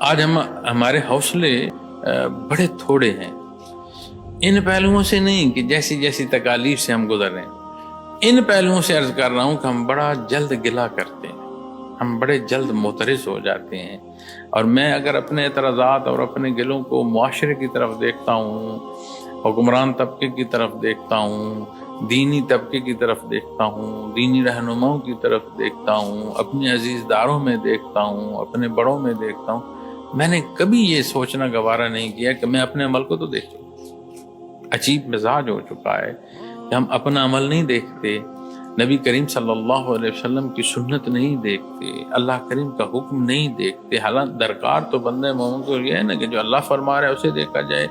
آج ہمارے حوصلے بڑے تھوڑے ہیں، ان پہلوؤں سے نہیں کہ جیسی جیسی تکالیف سے ہم گزر رہے ہیں، ان پہلوؤں سے عرض کر رہا ہوں کہ ہم بڑا جلد گلہ کرتے ہیں، ہم بڑے جلد معترض ہو جاتے ہیں۔ اور میں اگر اپنے اعتراضات اور اپنے گلوں کو معاشرے کی طرف دیکھتا ہوں، حکمران طبقے کی طرف دیکھتا ہوں، دینی طبقے کی طرف دیکھتا ہوں، دینی رہنماؤں کی طرف دیکھتا ہوں، اپنے عزیز داروں میں دیکھتا ہوں، اپنے بڑوں میں دیکھتا ہوں، میں نے کبھی یہ سوچنا گوارا نہیں کیا کہ میں اپنے عمل کو تو دیکھ چکا۔ عجیب مزاج ہو چکا ہے کہ ہم اپنا عمل نہیں دیکھتے، نبی کریم صلی اللہ علیہ وسلم کی سنت نہیں دیکھتے، اللہ کریم کا حکم نہیں دیکھتے۔ حالانکہ درکار تو بندے مومن کو یہ ہے نا کہ جو اللہ فرما رہا ہے اسے دیکھا جائے،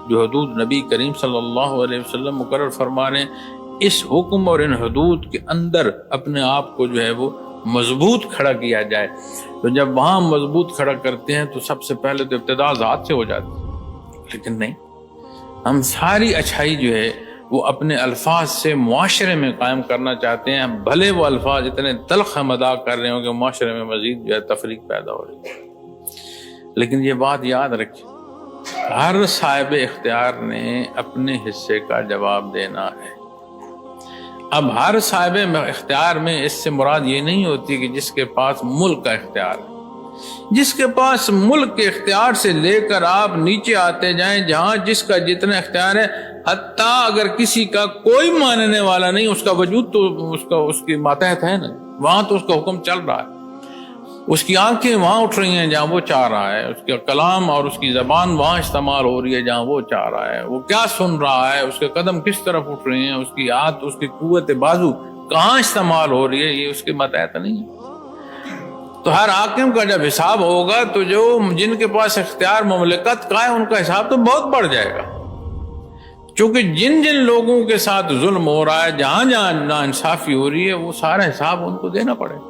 جو حدود نبی کریم صلی اللہ علیہ وسلم مقرر فرما رہے ہیں اس حکم اور ان حدود کے اندر اپنے آپ کو جو ہے وہ مضبوط کھڑا کیا جائے۔ تو جب وہاں مضبوط کھڑا کرتے ہیں تو سب سے پہلے تو ابتدا ذات سے ہو جاتی ہے، لیکن نہیں، ہم ساری اچھائی جو ہے وہ اپنے الفاظ سے معاشرے میں قائم کرنا چاہتے ہیں، بھلے وہ الفاظ اتنے تلخ ہم ادا کر رہے ہوں کہ معاشرے میں مزید جو ہے تفریق پیدا ہو رہی ہے۔ لیکن یہ بات یاد رکھیں، ہر صاحب اختیار نے اپنے حصے کا جواب دینا ہے۔ اب ہر صاحب اختیار میں اس سے مراد یہ نہیں ہوتی کہ جس کے پاس ملک کا اختیار ہے، جس کے پاس ملک کے اختیار سے لے کر آپ نیچے آتے جائیں جہاں جس کا جتنا اختیار ہے، حتیٰ اگر کسی کا کوئی ماننے والا نہیں، اس کا وجود تو اس کی ماتحت ہے نا، وہاں تو اس کا حکم چل رہا ہے، اس کی آنکھیں وہاں اٹھ رہی ہیں جہاں وہ چاہ رہا ہے، اس کا کلام اور اس کی زبان وہاں استعمال ہو رہی ہے جہاں وہ چاہ رہا ہے، وہ کیا سن رہا ہے، اس کے قدم کس طرف اٹھ رہے ہیں، اس کی ہاتھ، اس کی قوت بازو کہاں استعمال ہو رہی ہے، یہ اس کے ماتحت نہیں ہے۔ تو ہر حاکم کا جب حساب ہوگا تو جو جن کے پاس اختیار مملکت کا ہے ان کا حساب تو بہت بڑھ جائے گا، چونکہ جن جن لوگوں کے ساتھ ظلم ہو رہا ہے، جہاں جہاں ناانصافی ہو رہی ہے، وہ سارا حساب ان کو دینا پڑے گا۔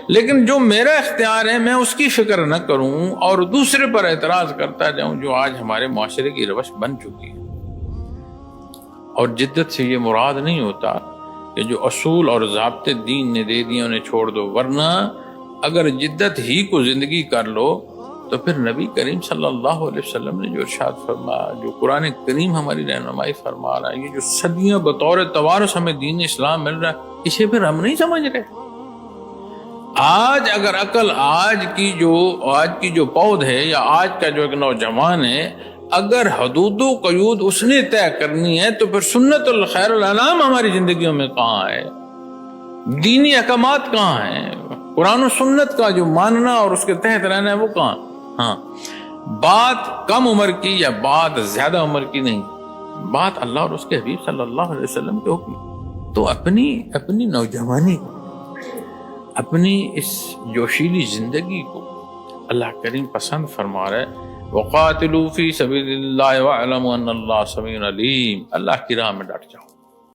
لیکن جو میرا اختیار ہے میں اس کی فکر نہ کروں اور دوسرے پر اعتراض کرتا جاؤں، جو آج ہمارے معاشرے کی روش بن چکی ہے۔ اور جدت سے یہ مراد نہیں ہوتا کہ جو اصول اور ضابطے دین نے دے دیے انہیں چھوڑ دو، ورنہ اگر جدت ہی کو زندگی کر لو تو پھر نبی کریم صلی اللہ علیہ وسلم نے جو ارشاد فرمایا، جو قرآن کریم ہماری رہنمائی فرما رہا ہے، یہ جو صدیاں بطور توارث ہمیں دین اسلام مل رہا ہے، اسے پھر ہم نہیں سمجھ رہے۔ آج اگر عقل آج کی جو پود ہے یا آج کا جو ایک نوجوان ہے، اگر حدود و قیود اس نے طے کرنی ہے تو پھر سنت الخیر الانام ہماری زندگیوں میں کہاں ہے، دینی احکامات کہاں ہیں، قرآن و سنت کا جو ماننا اور اس کے تحت رہنا ہے وہ کہاں؟ ہاں، بات کم عمر کی یا بات زیادہ عمر کی نہیں، بات اللہ اور اس کے حبیب صلی اللہ علیہ وسلم کے حکم۔ تو اپنی نوجوانی کو، اپنی اس جوشیلی زندگی کو اللہ کریم پسند فرما رہے، وَقَاتِلُوا فِي سَبِيلِ اللَّهِ وَاعْلَمُوا أَنَّ اللَّهَ سَمِيعٌ عَلِيمٌ، اللہ کی راہ میں ڈٹ جاؤ۔